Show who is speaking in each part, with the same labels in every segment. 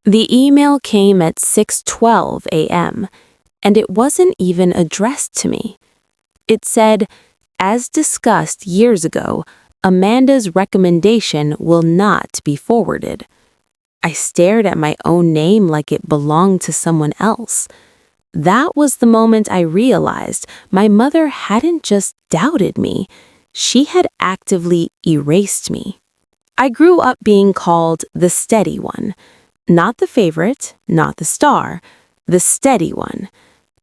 Speaker 1: The email came at 6:12 a.m., and it wasn't even addressed to me. It said, "As discussed years ago, Amanda's recommendation will not be forwarded." I stared at my own name like it belonged to someone else. That was the moment I realized my mother hadn't just doubted me, she had actively erased me. I grew up being called the steady one. Not the favorite, not the star, the steady one.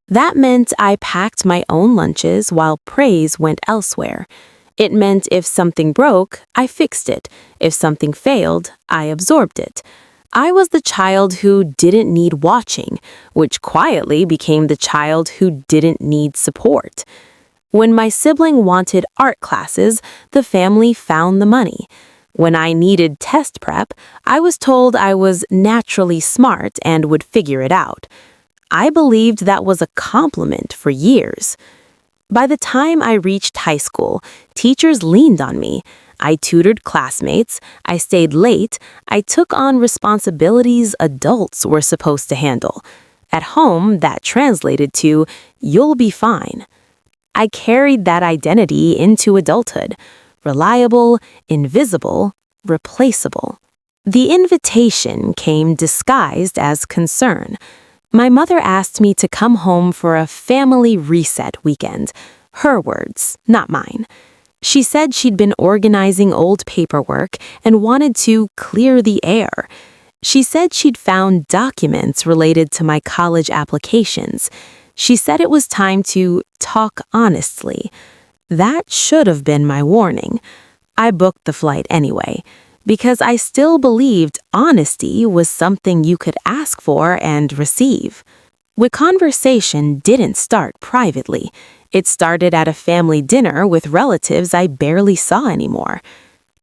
Speaker 1: That meant I packed my own lunches while praise went elsewhere. It meant if something broke, I fixed it. If something failed, I absorbed it. I was the child who didn't need watching, which quietly became the child who didn't need support. When my sibling wanted art classes, the family found the money. When I needed test prep, I was told I was naturally smart and would figure it out. I believed that was a compliment for years. By the time I reached high school, teachers leaned on me. I tutored classmates, I stayed late, I took on responsibilities adults were supposed to handle. At home, that translated to, "You'll be fine." I carried that identity into adulthood. Reliable, invisible, replaceable. The invitation came disguised as concern. My mother asked me to come home for a family reset weekend. Her words, not mine. She said she'd been organizing old paperwork and wanted to clear the air. She said she'd found documents related to my college applications. She said it was time to talk honestly. That should have been my warning. I booked the flight anyway, because I still believed honesty was something you could ask for and receive. The conversation didn't start privately. It started at a family dinner with relatives I barely saw anymore.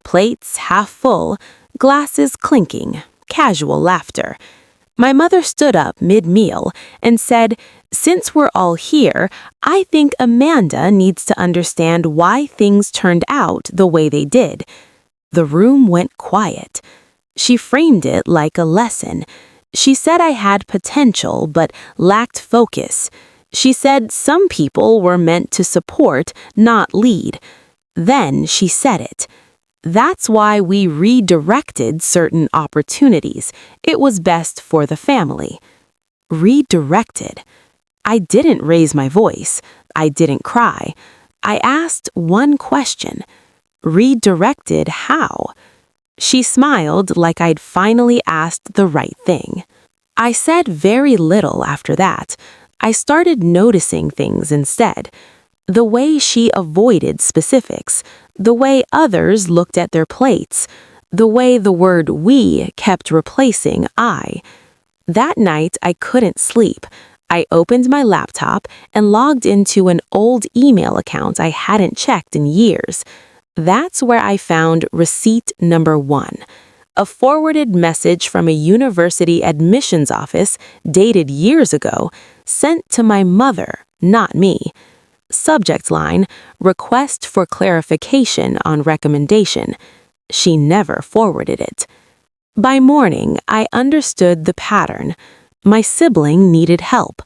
Speaker 1: Plates half full, glasses clinking, casual laughter. My mother stood up mid-meal and said, "Since we're all here, I think Amanda needs to understand why things turned out the way they did." The room went quiet. She framed it like a lesson. She said I had potential but lacked focus. She said some people were meant to support, not lead. Then she said it. That's why we redirected certain opportunities. It was best for the family. Redirected. I didn't raise my voice. I didn't cry. I asked one question. Redirected how? She smiled like I'd finally asked the right thing. I said very little after that. I started noticing things instead. The way she avoided specifics, the way others looked at their plates, the way the word "we" kept replacing "I." That night, I couldn't sleep. I opened my laptop and logged into an old email account I hadn't checked in years. That's where I found receipt number 1, a forwarded message from a university admissions office dated years ago, sent to my mother, not me. Subject line, "Request for clarification on recommendation." She never forwarded it. By morning, I understood the pattern. My sibling needed help.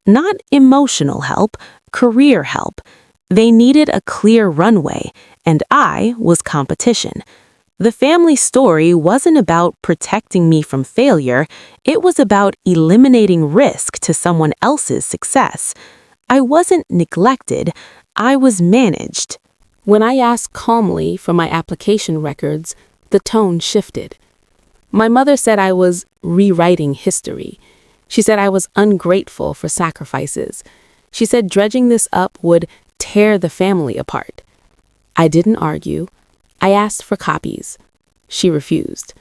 Speaker 1: Not emotional help, career help. They needed a clear runway, and I was competition. The family story wasn't about protecting me from failure. It was about eliminating risk to someone else's success. I wasn't neglected, I was managed. When I asked calmly for my application records, the tone shifted. My mother said I was rewriting history. She said I was ungrateful for sacrifices. She said dredging this up would tear the family apart. I didn't argue. I asked for copies. She refused.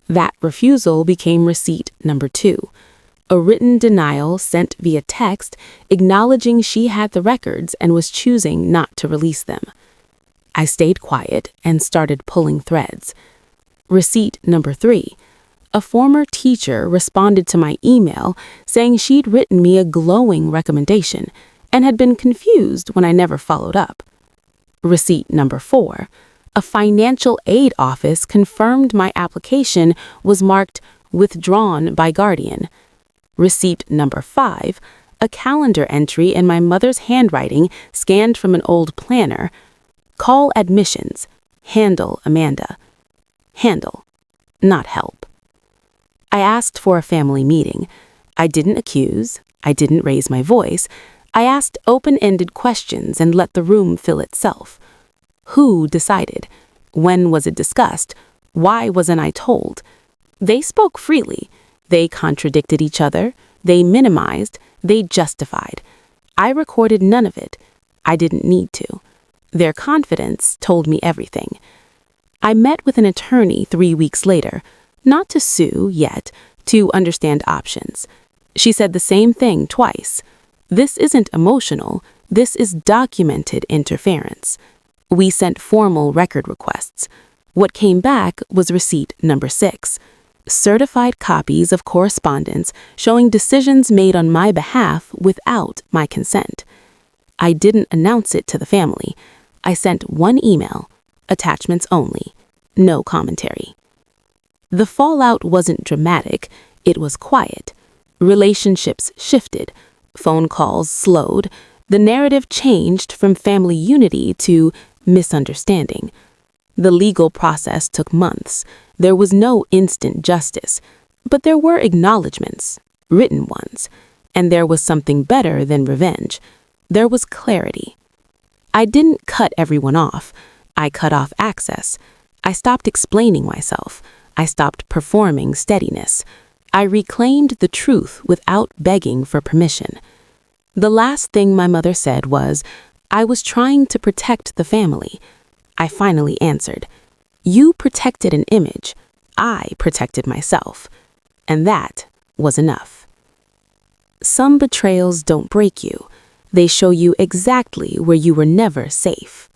Speaker 1: That refusal became receipt number 2. A written denial sent via text acknowledging she had the records and was choosing not to release them. I stayed quiet and started pulling threads. Receipt number 3. A former teacher responded to my email saying she'd written me a glowing recommendation and had been confused when I never followed up. Receipt number 4. A financial aid office confirmed my application was marked withdrawn by guardian. Receipt number 5, a calendar entry in my mother's handwriting scanned from an old planner. Call admissions. Handle Amanda. Handle, not help. I asked for a family meeting. I didn't accuse. I didn't raise my voice. I asked open-ended questions and let the room fill itself. Who decided? When was it discussed? Why wasn't I told? They spoke freely. They contradicted each other. They minimized. They justified. I recorded none of it. I didn't need to. Their confidence told me everything. I met with an attorney 3 weeks later, not to sue yet, to understand options. She said the same thing twice. This isn't emotional. This is documented interference. We sent formal record requests. What came back was receipt number 6. Certified copies of correspondence showing decisions made on my behalf without my consent. I didn't announce it to the family. I sent one email, attachments only, no commentary. The fallout wasn't dramatic, it was quiet. Relationships shifted, phone calls slowed, the narrative changed from family unity to misunderstanding. The legal process took months. There was no instant justice, but there were acknowledgments, written ones, and there was something better than revenge. There was clarity. I didn't cut everyone off. I cut off access. I stopped explaining myself. I stopped performing steadiness. I reclaimed the truth without begging for permission. The last thing my mother said was, I was trying to protect the family. I finally answered, you protected an image. I protected myself. And that was enough. Some betrayals don't break you. They show you exactly where you were never safe.